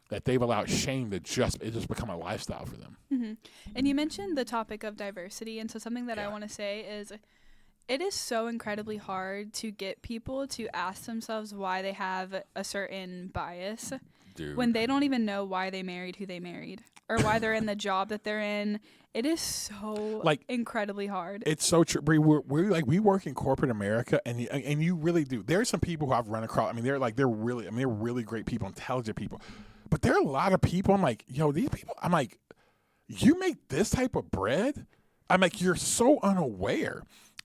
that they've allowed shame to just become a lifestyle for them. Mm-hmm. And you mentioned the topic of diversity. And so something that I want to say is, it is so incredibly hard to get people to ask themselves why they have a certain bias. Dude. When they don't even know why they married who they married or why they're in the job that they're in. It is so incredibly hard. It's so true. Bree, we work in corporate America, and you really do. There are some people who I've run across. They're really great people, intelligent people. But there are a lot of people. I'm like, these people. I'm like, you make this type of bread? I'm like, you're so unaware.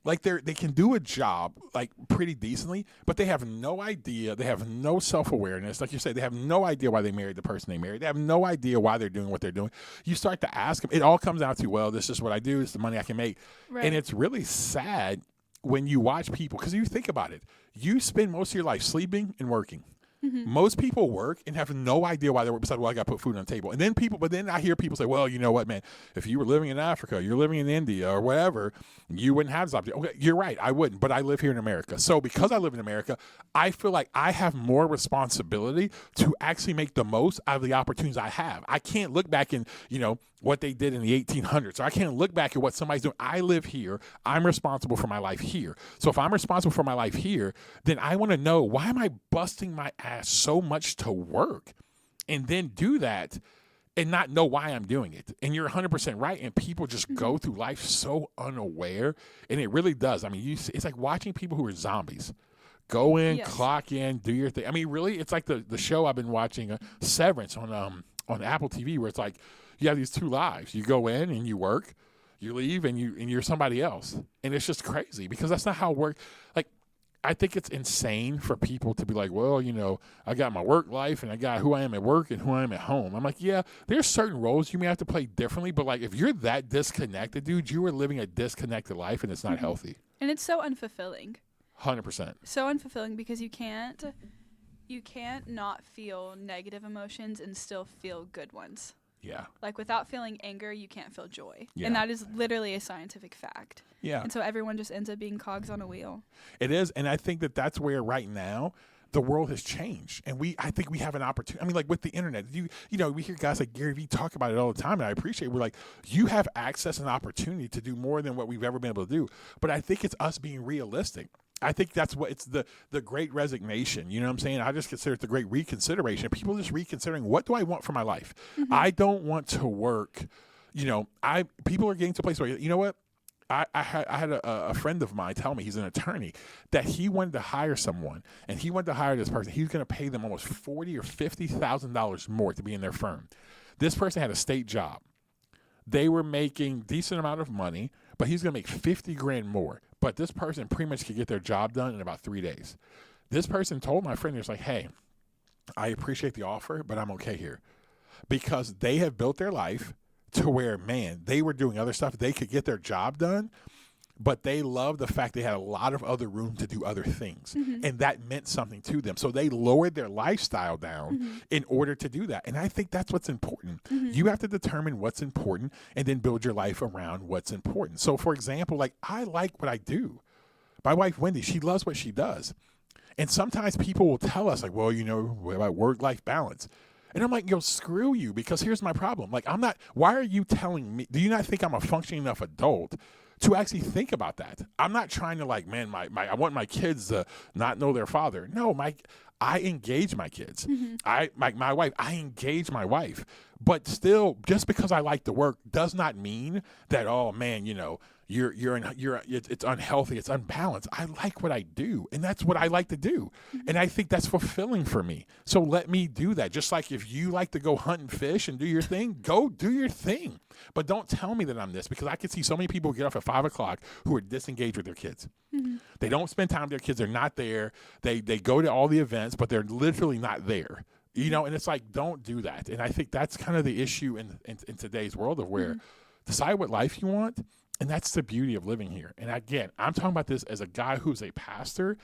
Like they can do a job like pretty decently, but they have no idea. They have no self-awareness. Like you say, they have no idea why they married the person they married. They have no idea why they're doing what they're doing. You start to ask them. It all comes down to, well, this is what I do. It's the money I can make. Right. And it's really sad when you watch people, because you think about it. You spend most of your life sleeping and working. Mm-hmm. Most people work and have no idea why they work besides, well, I got to put food on the table. And then then I hear people say, well, you know what, man, if you were living in Africa, you're living in India or whatever, you wouldn't have this opportunity. Okay, you're right, I wouldn't, but I live here in America. So because I live in America, I feel like I have more responsibility to actually make the most out of the opportunities I have. I can't look back and, what they did in the 1800s. So I can't look back at what somebody's doing. I live here. I'm responsible for my life here. So if I'm responsible for my life here, then I want to know, why am I busting my ass so much to work and then do that and not know why I'm doing it? And you're 100% right. And people just go through life so unaware. And it really does. It's like watching people who are zombies. Go in, clock in, do your thing. Really, it's like the show I've been watching, Severance on Apple TV, where it's like, you have these two lives. You go in and you work, you leave and you're somebody else. And it's just crazy because that's not how it works. Like, I think it's insane for people to be like, well, I got my work life and I got who I am at work and who I am at home. I'm like, yeah, there's certain roles you may have to play differently, but like if you're that disconnected, dude, you are living a disconnected life and it's not healthy. And it's so unfulfilling. 100%. So unfulfilling because you can't not feel negative emotions and still feel good ones. Yeah. Like without feeling anger, you can't feel joy. Yeah. And that is literally a scientific fact. Yeah. And so everyone just ends up being cogs on a wheel. It is. And I think that that's where right now the world has changed. And I think we have an opportunity. I mean, like with the internet, we hear guys like Gary Vee talk about it all the time. And I appreciate it. We're like, you have access and opportunity to do more than what we've ever been able to do. But I think it's us being realistic. I think that's what it's the great resignation. You know what I'm saying? I just consider it the great reconsideration. People just reconsidering, what do I want for my life? Mm-hmm. I don't want to work. People are getting to a place where, you know what? I had a friend of mine tell me, he's an attorney, that he wanted to hire someone and he wanted to hire this person. He was going to pay them almost $40,000 or $50,000 more to be in their firm. This person had a state job. They were making decent amount of money, but he's going to make $50,000 more. But this person pretty much could get their job done in about 3 days. This person told my friend, he was like, hey, I appreciate the offer, but I'm okay here. Because they have built their life to where, man, they were doing other stuff. They could get their job done, but they loved the fact they had a lot of other room to do other things. Mm-hmm. And that meant something to them. So they lowered their lifestyle down in order to do that. And I think that's what's important. Mm-hmm. You have to determine what's important and then build your life around what's important. So, for example, like I like what I do. My wife, Wendy, she loves what she does. And sometimes people will tell us like, well, about work-life balance. And I'm like, screw you, because here's my problem. Like, why are you telling me, do you not think I'm a functioning enough adult to actually think about that? I'm not trying to like, man, I want my kids to not know their father. No, I engage my kids. Mm-hmm. My wife, I engage my wife. But still, just because I like to work does not mean that, oh man, it's unhealthy, it's unbalanced. I like what I do, and that's what I like to do. Mm-hmm. And I think that's fulfilling for me. So let me do that. Just like if you like to go hunt and fish and do your thing, go do your thing. But don't tell me that I'm this, because I can see so many people get off at 5 o'clock who are disengaged with their kids. Mm-hmm. They don't spend time with their kids. They're not there. They go to all the events, but they're literally not there. And it's like, don't do that. And I think that's kind of the issue in today's world of where decide what life you want. And that's the beauty of living here. And again, I'm talking about this as a guy who's a pastor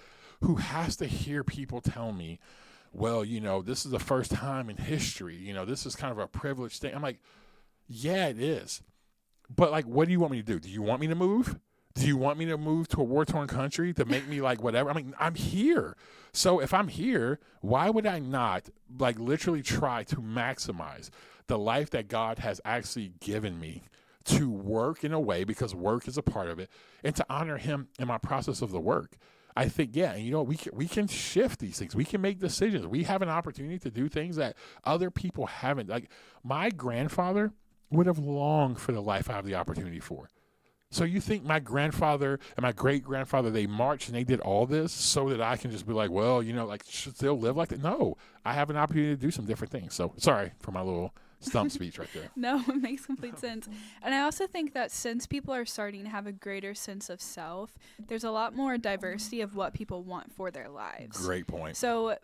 who has to hear people tell me, well, this is the first time in history, this is kind of a privileged thing. I'm like, yeah, it is. But like, what do you want me to do? Do you want me to move? Do you want me to move to a war-torn country to make me like whatever? I mean, I'm here. So if I'm here, why would I not like literally try to maximize the life that God has actually given me to work in a way, because work is a part of it, and to honor him in my process of the work? I think, yeah, and we can shift these things. We can make decisions. We have an opportunity to do things that other people haven't. Like my grandfather would have longed for the life I have the opportunity for. So you think my grandfather and my great-grandfather, they marched and they did all this so that I can just be like, well, should still live like that? No, I have an opportunity to do some different things. So sorry for my little stump speech right there. No, it makes complete sense. And I also think that since people are starting to have a greater sense of self, there's a lot more diversity of what people want for their lives. Great point. So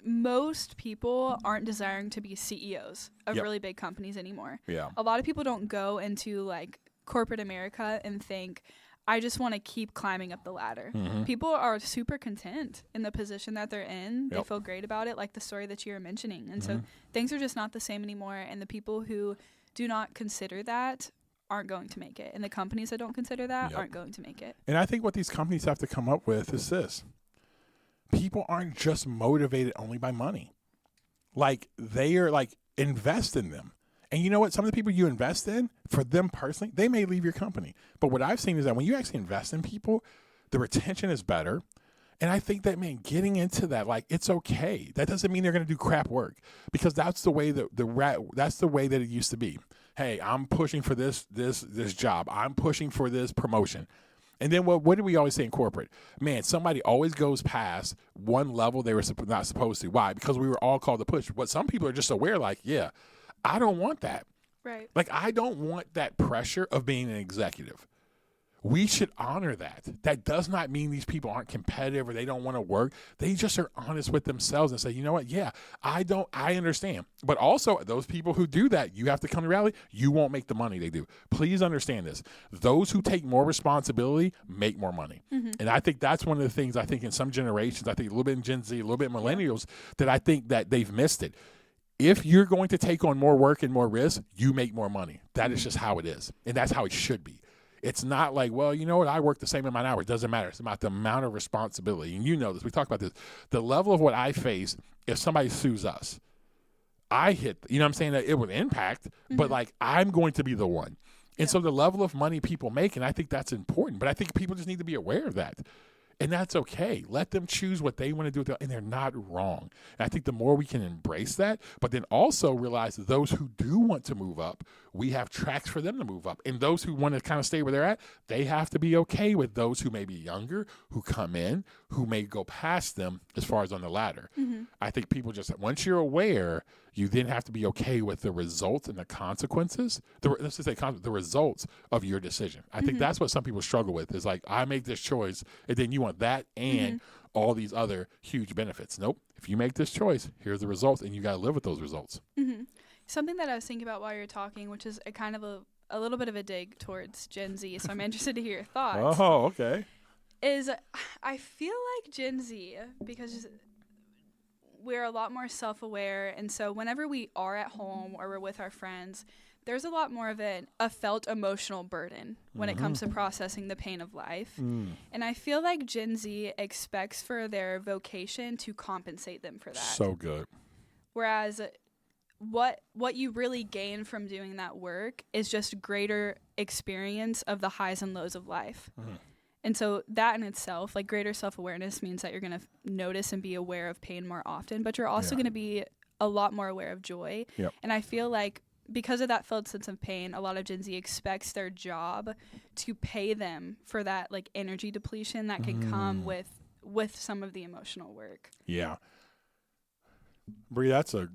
most people aren't desiring to be CEOs of really big companies anymore. Yeah. A lot of people don't go into like corporate America and think, I just want to keep climbing up the ladder. Mm-hmm. People are super content in the position that they're in. They feel great about it, like the story that you were mentioning. And so things are just not the same anymore. And the people who do not consider that aren't going to make it. And the companies that don't consider that aren't going to make it. And I think what these companies have to come up with is this. People aren't just motivated only by money. Like they are like, invest in them. And you know what? Some of the people you invest in, for them personally, they may leave your company. But what I've seen is that when you actually invest in people, the retention is better. And I think that, man, getting into that, like, it's okay. That doesn't mean they're going to do crap work, because that's the way that's the way that it used to be. Hey, I'm pushing for this job. I'm pushing for this promotion. And then what do we always say in corporate? Man, somebody always goes past one level they were not supposed to. Why? Because we were all called to push. But some people are just aware, like, yeah, I don't want that. Right. Like, I don't want that pressure of being an executive. We should honor that. That does not mean these people aren't competitive or they don't want to work. They just are honest with themselves and say, you know what? Yeah, I understand. But also those people who do that, you have to come to reality, you won't make the money they do. Please understand this. Those who take more responsibility make more money. Mm-hmm. And I think that's one of the things I think in some generations, I think a little bit in Gen Z, a little bit in millennials, that I think that they've missed it. If you're going to take on more work and more risk, you make more money. That is just how it is. And that's how it should be. It's not like, well, you know what, I work the same amount of hours. It doesn't matter. It's about the amount of responsibility. And you know this. We talk about this. The level of what I face if somebody sues us, I hit, you know what I'm saying, that it would impact, but like I'm going to be the one. And so the level of money people make, and I think that's important, but I think people just need to be aware of that. And that's okay. Let them choose what they want to do with it, and they're not wrong. And I think the more we can embrace that, but then also realize that those who do want to move up, we have tracks for them to move up. And those who want to kind of stay where they're at, they have to be okay with those who may be younger, who come in, who may go past them as far as on the ladder. Mm-hmm. I think people just, once you're aware, you then have to be okay with the results and the consequences, the results of your decision. I think that's what some people struggle with is like, I make this choice, and then you want that and all these other huge benefits. Nope. If you make this choice, here's the results, and you got to live with those results. Mm-hmm. Something that I was thinking about while you're talking, which is a kind of a little bit of a dig towards Gen Z, so I'm interested to hear your thoughts. Oh, okay. Is I feel like Gen Z, because we're a lot more self-aware, and so whenever we are at home or we're with our friends, there's a lot more of a felt emotional burden when it comes to processing the pain of life. And I feel like Gen Z expects for their vocation to compensate them for that. So good. Whereas what you really gain from doing that work is just greater experience of the highs and lows of life. And so that in itself, like greater self-awareness means that you're going to notice and be aware of pain more often, but you're also going to be a lot more aware of joy. Yep. And I feel like because of that felt sense of pain, a lot of Gen Z expects their job to pay them for that like energy depletion that can come with some of the emotional work. Yeah. Bree, that's a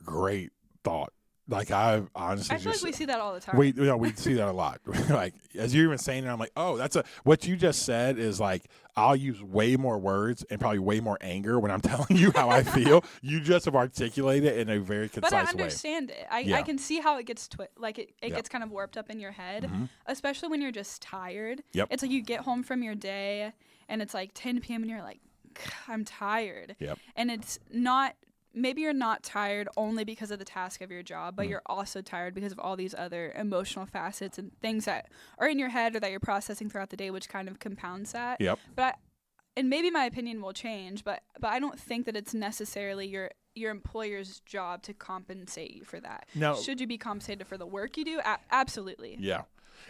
great thought. Like I honestly, I feel like we see that all the time. We see that a lot. Like as you're even saying it, I'm like, oh, what you just said is like I'll use way more words and probably way more anger when I'm telling you how I feel. You just have articulated it in a very concise way. But I understand it. I can see how it gets it gets kind of warped up in your head, especially when you're just tired. Yep. It's like you get home from your day and it's like 10 p.m. and you're like, I'm tired. Yep. And it's not. Maybe you're not tired only because of the task of your job, but you're also tired because of all these other emotional facets and things that are in your head or that you're processing throughout the day, which kind of compounds that. Yep. And maybe my opinion will change, but I don't think that it's necessarily your employer's job to compensate you for that. No. Should you be compensated for the work you do? Absolutely. Yeah.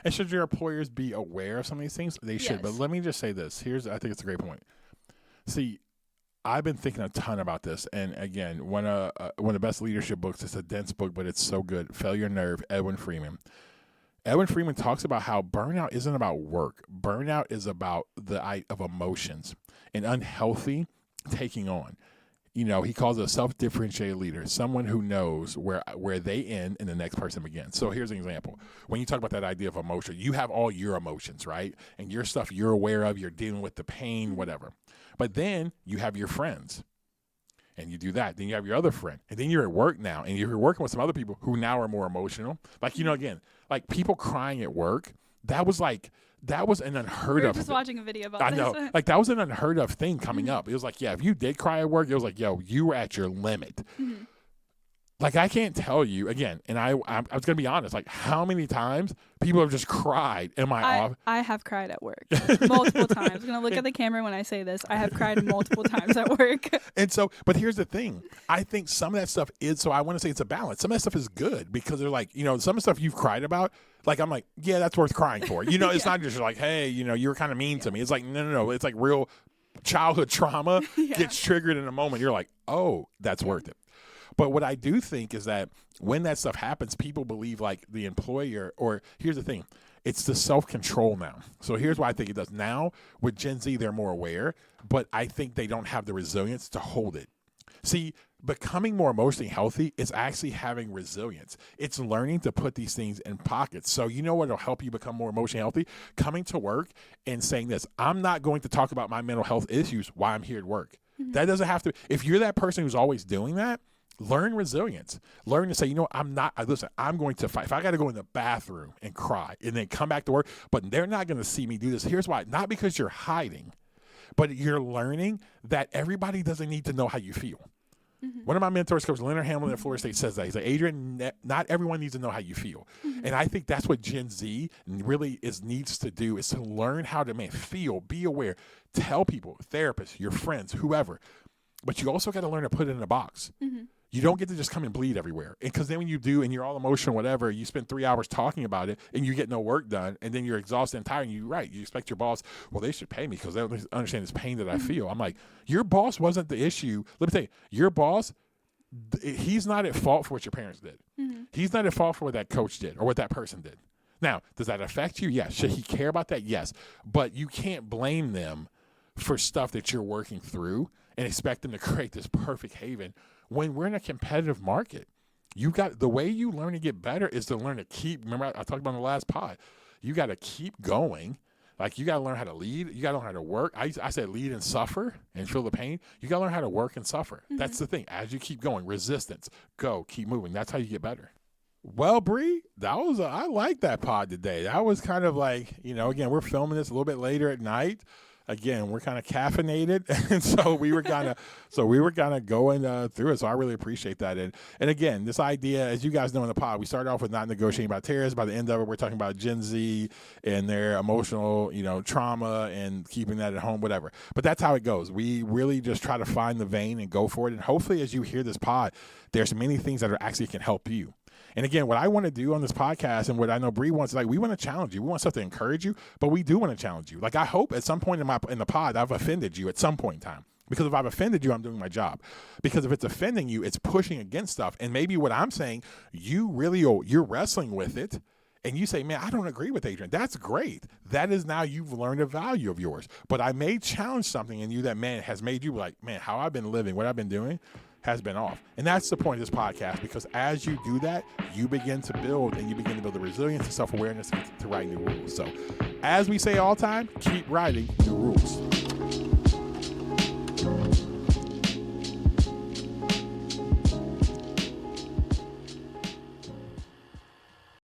And should your employers be aware of some of these things? They should. Yes. But let me just say this. I think it's a great point. See, I've been thinking a ton about this, and again, one of the best leadership books. It's a dense book, but it's so good. Failure Nerve, Edwin Freeman. Edwin Freeman talks about how burnout isn't about work. Burnout is about of emotions and unhealthy taking on. You know, he calls it a self-differentiated leader, someone who knows where they end and the next person begins. So here's an example. When you talk about that idea of emotion, you have all your emotions, right? And your stuff you're aware of, you're dealing with the pain, whatever. But then you have your friends, and you do that. Then you have your other friend, and then you're at work now, and you're working with some other people who now are more emotional. Like, you know, again, like people crying at work, that was an unheard of. We were just watching a video about this. I know. Like, that was an unheard of thing coming up. It was like, yeah, if you did cry at work, it was like, yo, you were at your limit. Mm-hmm. Like, I can't tell you, again, and I was going to be honest, like, how many times people have just cried in my office? I have cried at work multiple times. I'm going to look at the camera when I say this. I have cried multiple times at work. And so, but here's the thing. I think some of that stuff so I want to say it's a balance. Some of that stuff is good because they're like, you know, some of the stuff you've cried about, like, I'm like, yeah, that's worth crying for. You know, it's not just like, hey, you know, you were kind of mean to me. It's like, no. It's like real childhood trauma gets triggered in a moment. You're like, oh, that's worth it. But what I do think is that when that stuff happens, people believe like the employer, or here's the thing, it's the self-control now. So here's why I think it does. Now with Gen Z, they're more aware, but I think they don't have the resilience to hold it. See, becoming more emotionally healthy is actually having resilience. It's learning to put these things in pockets. So you know what will help you become more emotionally healthy? Coming to work and saying this, I'm not going to talk about my mental health issues while I'm here at work. That doesn't have to, if you're that person who's always doing that, learn resilience. Learn to say, you know, I'm going to fight. If I got to go in the bathroom and cry and then come back to work, but they're not going to see me do this. Here's why. Not because you're hiding, but you're learning that everybody doesn't need to know how you feel. One of my mentors, Coach Leonard Hamilton at Florida State, says that. He's like, Adrian, not everyone needs to know how you feel. And I think that's what Gen Z really needs to do, is to learn how to feel, be aware, tell people, therapists, your friends, whoever. But you also got to learn to put it in a box. You don't get to just come and bleed everywhere. Because then when you do and you're all emotional, whatever, you spend 3 hours talking about it and you get no work done, and then you're exhausted and tired, and you expect your boss, well, they should pay me because they don't understand this pain that I feel. I'm like, your boss wasn't the issue. Let me tell you, your boss, he's not at fault for what your parents did. He's not at fault for what that coach did or what that person did. Now, does that affect you? Yes. Should he care about that? Yes. But you can't blame them for stuff that you're working through and expect them to create this perfect haven when we're in a competitive market. The way you learn to get better is to learn to keep, remember I talked about in the last pod, you got to keep going. Like, you got to learn how to lead. You got to learn how to work. I said lead and suffer and feel the pain. You got to learn how to work and suffer. That's the thing. As you keep going, resistance, go, keep moving. That's how you get better. Well, Bree, I like that pod today. That was kind of like, again, we're filming this a little bit later at night. Again, we're kind of caffeinated, and so we were kind of going through it. So I really appreciate that. And again, this idea, as you guys know in the pod, we started off with not negotiating about terrorists. By the end of it, we're talking about Gen Z and their emotional, trauma and keeping that at home, whatever. But that's how it goes. We really just try to find the vein and go for it. And hopefully, as you hear this pod, there's many things that actually can help you. And again, what I want to do on this podcast, and what I know Bree wants, we want to challenge you. We want stuff to encourage you, but we do want to challenge you. Like, I hope at some point in the pod, I've offended you at some point in time. Because if I've offended you, I'm doing my job. Because if it's offending you, it's pushing against stuff. And maybe what I'm saying, you're wrestling with it. And you say, man, I don't agree with Adrian. That's great. That is, now you've learned a value of yours. But I may challenge something in you that, man, has made you like, man, how I've been living, what I've been doing has been off. And that's the point of this podcast, because as you do that, you begin to build the resilience and self-awareness to write new rules. So as we say all the time, keep writing new rules.